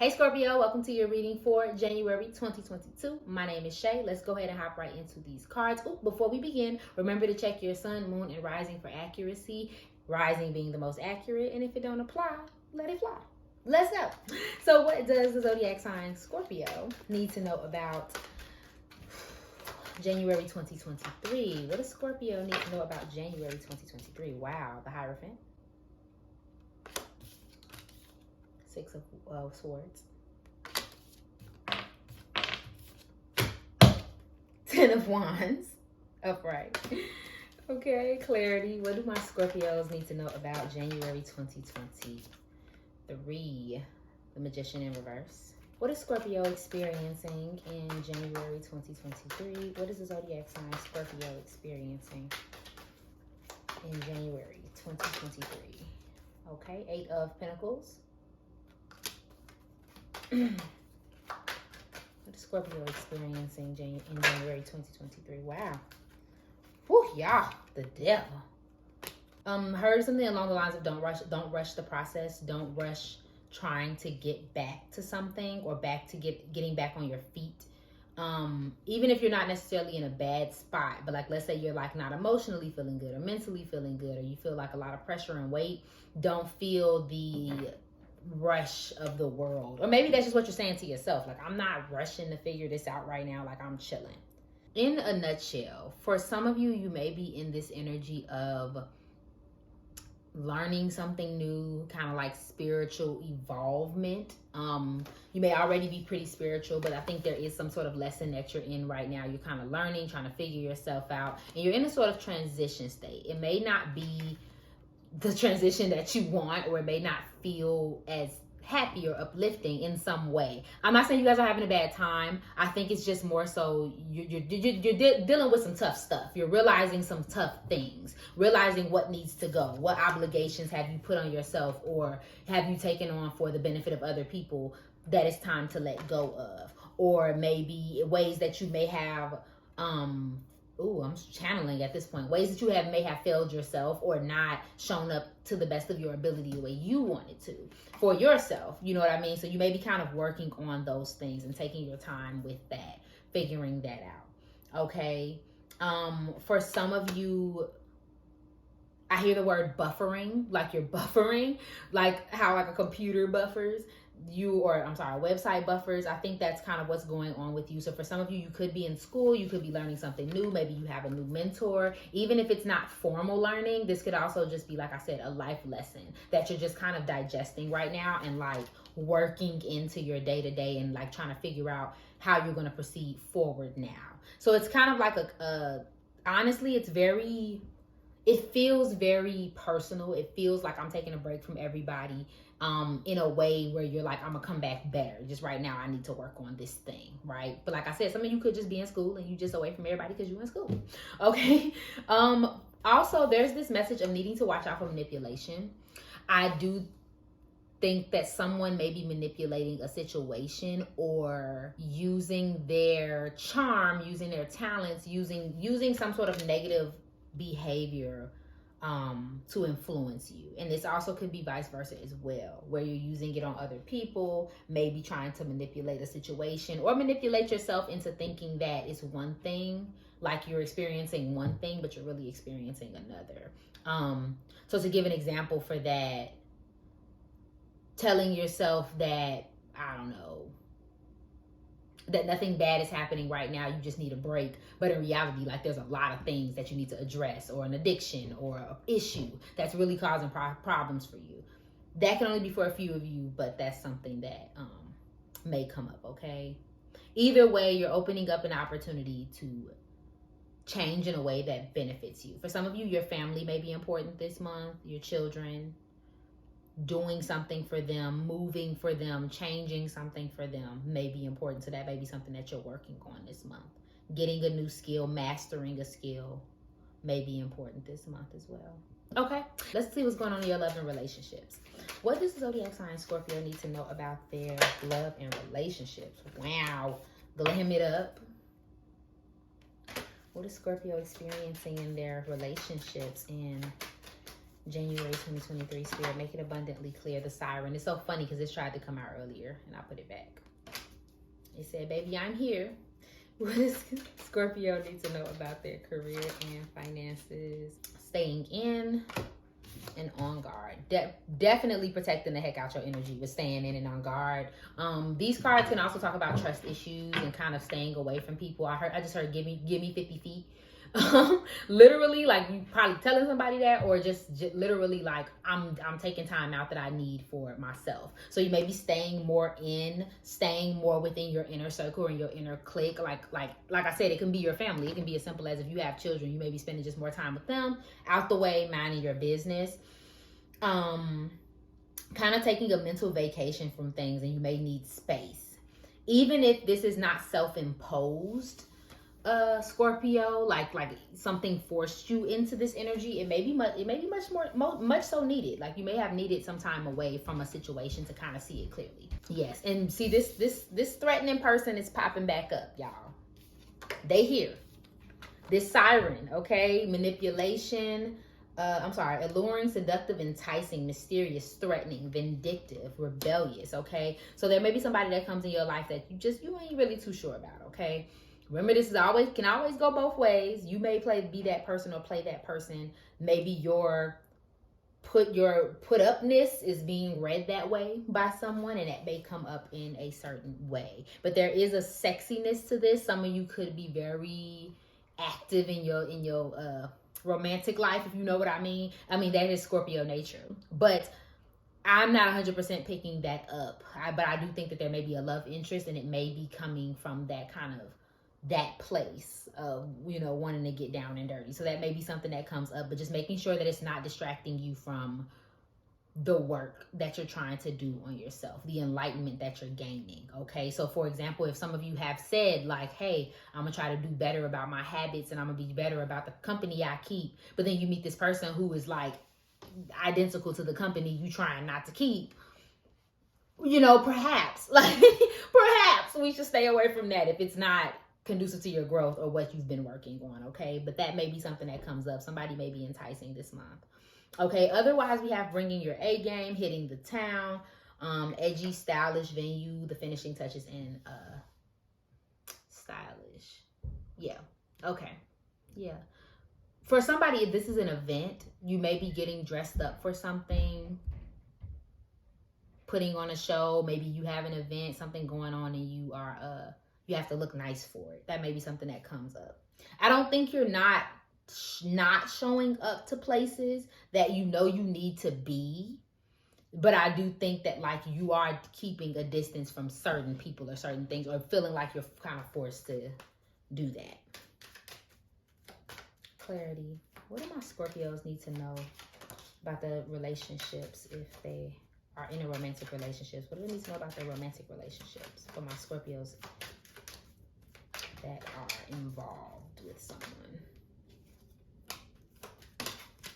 Hey Scorpio, welcome to your reading for January 2022. My name is Shay. Let's go ahead and hop right into these cards. Before we begin, remember to check your sun, moon, and rising for accuracy. Rising being the most accurate, and if it don't apply, let it fly. Let's go. So what does the zodiac sign Scorpio need to know about January 2023? What does Scorpio need to know about January 2023? Wow, the Hierophant. Six of Swords. 10 of Wands. Upright. Okay, clarity. What do my Scorpios need to know about January 2023? The Magician in reverse. What is Scorpio experiencing in January 2023? What is the zodiac sign Scorpio experiencing in January 2023? Okay, 8 of Pentacles. What is Scorpio experiencing in January 2023? Wow. Whew, y'all, the devil. Heard something along the lines of don't rush the process. Don't rush trying to get back to something or back to getting back on your feet. Even if you're not necessarily in a bad spot, but like let's say you're like not emotionally feeling good or mentally feeling good, or you feel like a lot of pressure and weight, don't feel the rush of the world. Or maybe that's just what you're saying to yourself, like I'm not rushing to figure this out right now, like I'm chilling. In a nutshell, for some of you, you may be in this energy of learning something new, kind of like spiritual evolvement. You may already be pretty spiritual, but I think there is some sort of lesson that you're in right now. You're kind of learning, trying to figure yourself out, and you're in a sort of transition state. It may not be the transition that you want, or it may not feel as happy or uplifting in some way. I'm not saying you guys are having a bad time. I think it's just more so you're dealing with some tough stuff. You're realizing some tough things, realizing what needs to go, what obligations have you put on yourself or have you taken on for the benefit of other people that it's time to let go of, or maybe ways that you may have I'm channeling at this point. Ways that you may have failed yourself or not shown up to the best of your ability the way you wanted to for yourself. You know what I mean? So you may be kind of working on those things and taking your time with that, figuring that out. Okay. For some of you, I hear the word buffering, like you're buffering, like how like a computer buffers. A website buffers. I think that's kind of what's going on with you. So for some of you, you could be in school, you could be learning something new. Maybe you have a new mentor. Even if it's not formal learning, this could also just be, like I said, a life lesson that you're just kind of digesting right now and like working into your day-to-day and like trying to figure out how you're going to proceed forward now. So it's kind of like honestly, it feels very personal. It feels like I'm taking a break from everybody in a way where you're like, I'm gonna come back better. Just right now, I need to work on this thing, right? But like I said, some of you could just be in school and you just away from everybody because you're in school, okay? Also, there's this message of needing to watch out for manipulation. I do think that someone may be manipulating a situation or using their charm, using their talents, using some sort of negative behavior to influence you. And this also could be vice versa as well, where you're using it on other people, maybe trying to manipulate a situation or manipulate yourself into thinking that it's one thing, like you're experiencing one thing, but you're really experiencing another. So to give an example for that, telling yourself that, I don't know, that nothing bad is happening right now, you just need a break. But in reality, like there's a lot of things that you need to address, or an addiction or an issue that's really causing problems for you. That can only be for a few of you, but that's something that may come up, okay? Either way, you're opening up an opportunity to change in a way that benefits you. For some of you, your family may be important this month, your children. Doing something for them, moving for them, changing something for them may be important. So that may be something that you're working on this month. Getting a new skill, mastering a skill may be important this month as well. Okay, let's see what's going on in your love and relationships. What does the zodiac sign Scorpio need to know about their love and relationships? Wow, glam it up. What is Scorpio experiencing in their relationships in January 2023, Spirit, make it abundantly clear. The siren. It's so funny because this tried to come out earlier and I put it back. It said, baby, I'm here. What does Scorpio need to know about their career and finances? Staying in and on guard. Definitely protecting the heck out your energy with staying in and on guard. These cards can also talk about trust issues and kind of staying away from people. I just heard give me 50 feet. Literally, like you probably telling somebody that, or just literally like I'm taking time out that I need for myself. So you may be staying more within your inner circle and your inner clique. Like I said, it can be your family. It can be as simple as if you have children, you may be spending just more time with them, out the way, minding your business. Kind of taking a mental vacation from things, and you may need space, even if this is not self-imposed. Scorpio, like something forced you into this energy. It may be much so needed. Like you may have needed some time away from a situation to kind of see it clearly. Yes, and see this threatening person is popping back up, y'all. They here. This siren, okay? Manipulation. Alluring, seductive, enticing, mysterious, threatening, vindictive, rebellious, okay? So there may be somebody that comes in your life that you ain't really too sure about, okay? Remember, this is can always go both ways. You may be that person or play that person. Maybe your put upness is being read that way by someone, and that may come up in a certain way. But there is a sexiness to this. Some of you could be very active in your romantic life, if you know what I mean. I mean, that is Scorpio nature. But I'm not 100% picking that up. But I do think that there may be a love interest, and it may be coming from that place of, wanting to get down and dirty. So that may be something that comes up, but just making sure that it's not distracting you from the work that you're trying to do on yourself, the enlightenment that you're gaining. Okay. So for example, if some of you have said like, hey, I'm gonna try to do better about my habits and I'm gonna be better about the company I keep, but then you meet this person who is like identical to the company you trying not to keep, perhaps we should stay away from that if it's not conducive to your growth or what you've been working on, okay? But that may be something that comes up. Somebody may be enticing this month, okay? Otherwise, we have bringing your A game, hitting the town, edgy, stylish venue, the finishing touches, and stylish. Yeah, okay, yeah. For somebody, if this is an event, you may be getting dressed up for something, putting on a show. Maybe you have an event, something going on, and you are you have to look nice for it. That may be something that comes up. I don't think you're not showing up to places that you need to be, but I do think that like you are keeping a distance from certain people or certain things, or feeling like you're kind of forced to do that. Clarity. What do my Scorpios need to know about the relationships if they are in a romantic relationships? What do they need to know about their romantic relationships for my Scorpios that are involved with someone?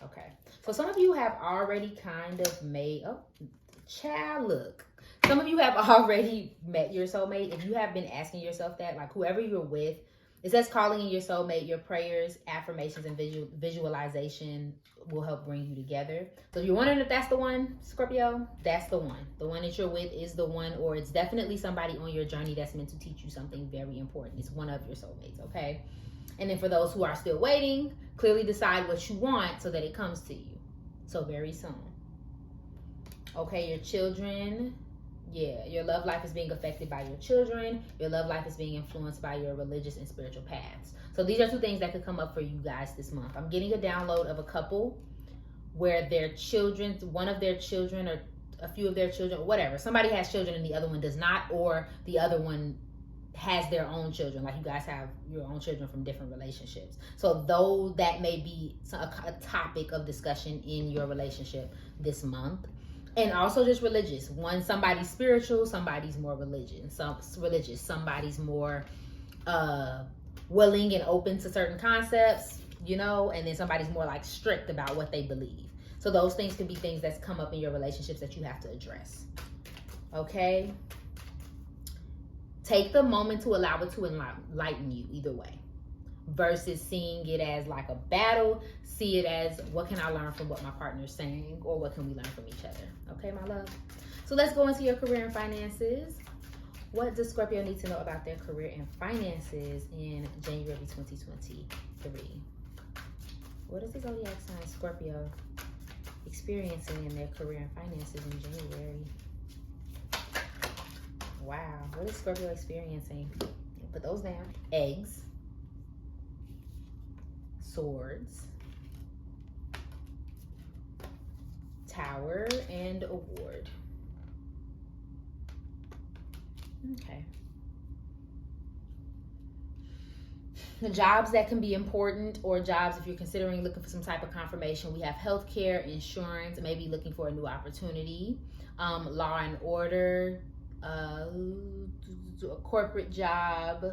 Okay, so some of you have already kind of made, some of you have already met your soulmate. If you have been asking yourself that, like whoever you're with, it says calling in your soulmate, your prayers, affirmations, and visualization will help bring you together. So if you're wondering if that's the one, Scorpio, that's the one. The one that you're with is the one, or it's definitely somebody on your journey that's meant to teach you something very important. It's one of your soulmates, okay? And then for those who are still waiting, clearly decide what you want so that it comes to you. So very soon. Okay, your children. Yeah, your love life is being affected by your children. Your love life is being influenced by your religious and spiritual paths. So these are two things that could come up for you guys this month. I'm getting a download of a couple where their children, one of their children or a few of their children, whatever, somebody has children and the other one does not, or the other one has their own children, like you guys have your own children from different relationships. So though that may be a topic of discussion in your relationship this month. And also just religious. One, somebody's spiritual, somebody's more religious. Somebody's more willing and open to certain concepts, and then somebody's more like strict about what they believe. So those things could be things that's come up in your relationships that you have to address. Okay? Take the moment to allow it to enlighten you either way. versus seeing it as like a battle. See it as, what can I learn from what my partner's saying, or what can we learn from each other? Okay, my love. So let's go into your career and finances. What does Scorpio need to know about their career and finances in January 2023? What is the zodiac sign Scorpio experiencing in their career and finances in January? Wow, what is Scorpio experiencing? Put those down. Eggs, swords, tower, and award. Okay. The jobs that can be important, or jobs if you're considering looking for some type of confirmation, we have healthcare, insurance, maybe looking for a new opportunity, law and order, a corporate job,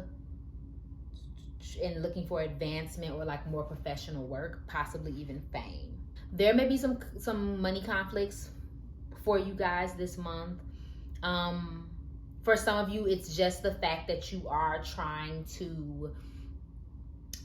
and looking for advancement or like more professional work, possibly even fame. There may be some money conflicts for you guys this month. For some of you, it's just the fact that you are trying to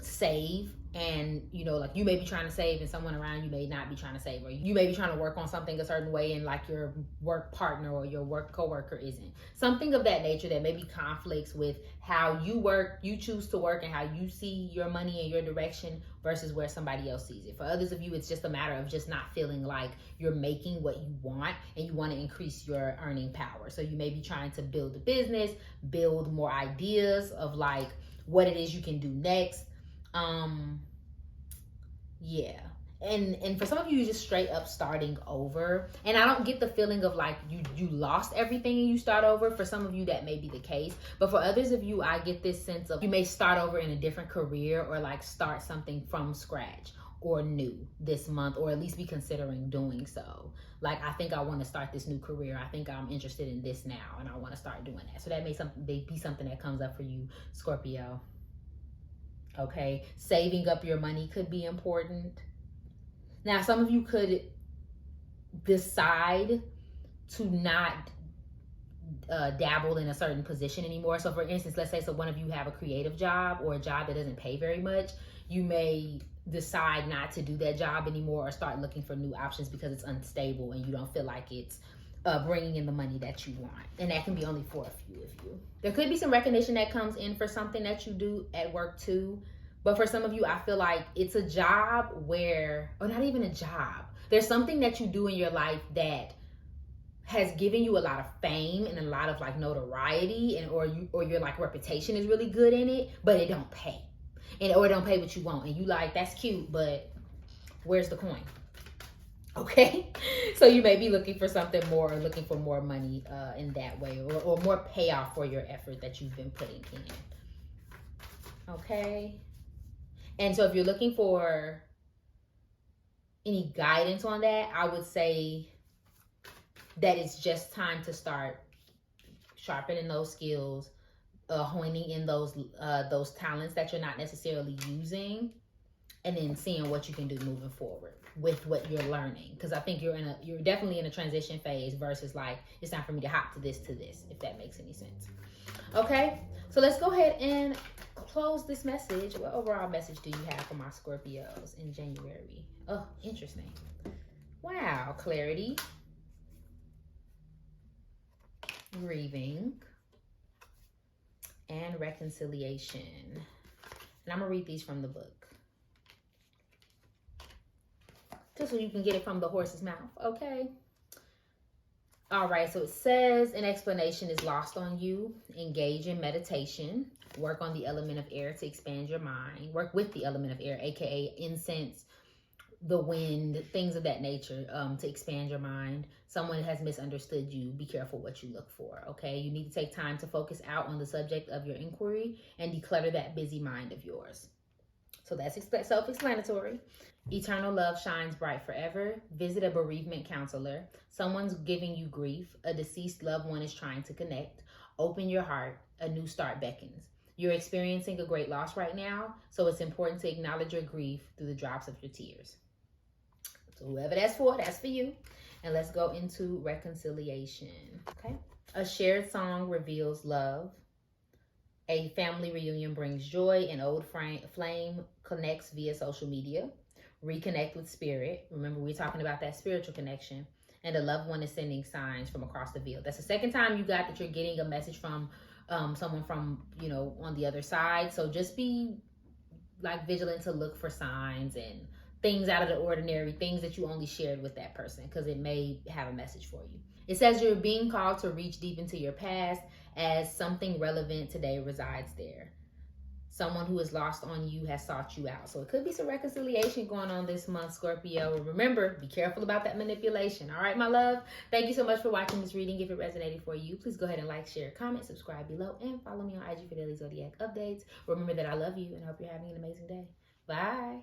save, and you know, like you may be trying to save and someone around you may not be trying to save, or you may be trying to work on something a certain way and like your work partner or your work coworker isn't. Something of that nature that maybe conflicts with how you work, you choose to work, and how you see your money and your direction versus where somebody else sees it. For others of you, it's just a matter of just not feeling like you're making what you want, and you want to increase your earning power. So you may be trying to build a business, build more ideas of like what it is you can do next. Yeah. And for some of you, you're just straight up starting over. And I don't get the feeling of like you lost everything and you start over. For some of you, that may be the case. But for others of you, I get this sense of you may start over in a different career, or like start something from scratch or new this month, or at least be considering doing so. Like, I think I want to start this new career. I think I'm interested in this now, and I want to start doing that. So that may be something that comes up for you, Scorpio. Okay, saving up your money could be important. Now, some of you could decide to not dabble in a certain position anymore. So for instance, let's say one of you have a creative job or a job that doesn't pay very much. You may decide not to do that job anymore, or start looking for new options because it's unstable and you don't feel like it's bringing in the money that you want. And that can be only for a few of you. There could be some recognition that comes in for something that you do at work too. But for some of you, I feel like it's a job where, or not even a job, there's something that you do in your life that has given you a lot of fame and a lot of like notoriety, and or your like reputation is really good in it, but it don't pay. Or it don't pay what you want. And you like, that's cute, but where's the coin? Okay, so you may be looking for something more, or looking for more money in that way, or more payoff for your effort that you've been putting in. Okay, and so if you're looking for any guidance on that, I would say that it's just time to start sharpening those skills, honing in those talents that you're not necessarily using, and then seeing what you can do moving forward with what you're learning. Because I think you're definitely in a transition phase versus like, it's time for me to hop to this, if that makes any sense. Okay, so let's go ahead and close this message. What overall message do you have for my Scorpios in January? Oh, interesting. Wow, clarity, grieving, and reconciliation. And I'm gonna read these from the book, just so you can get it from the horse's mouth, okay? All right, so it says, an explanation is lost on you. Engage in meditation. Work on the element of air to expand your mind. Work with the element of air, aka incense, the wind, things of that nature, to expand your mind. Someone has misunderstood you. Be careful what you look for, okay? You need to take time to focus out on the subject of your inquiry and declutter that busy mind of yours. So that's self-explanatory. Eternal love shines bright forever. Visit a bereavement counselor. Someone's giving you grief. A deceased loved one is trying to connect. Open your heart. A new start beckons. You're experiencing a great loss right now, so it's important to acknowledge your grief through the drops of your tears. So whoever that's for you. And let's go into reconciliation, okay? A shared song reveals love. A family reunion brings joy. An old flame connects via social media. Reconnect with spirit. Remember, we're talking about that spiritual connection. And a loved one is sending signs from across the field. That's the second time you got that you're getting a message from someone from, on the other side. So just be like vigilant to look for signs and things out of the ordinary, things that you only shared with that person, because it may have a message for you. It says you're being called to reach deep into your past as something relevant today resides there. Someone who is lost on you has sought you out. So it could be some reconciliation going on this month, Scorpio. Remember, be careful about that manipulation. All right, my love. Thank you so much for watching this reading. If it resonated for you, please go ahead and like, share, comment, subscribe below, and follow me on IG for daily zodiac updates. Remember that I love you and I hope you're having an amazing day. Bye.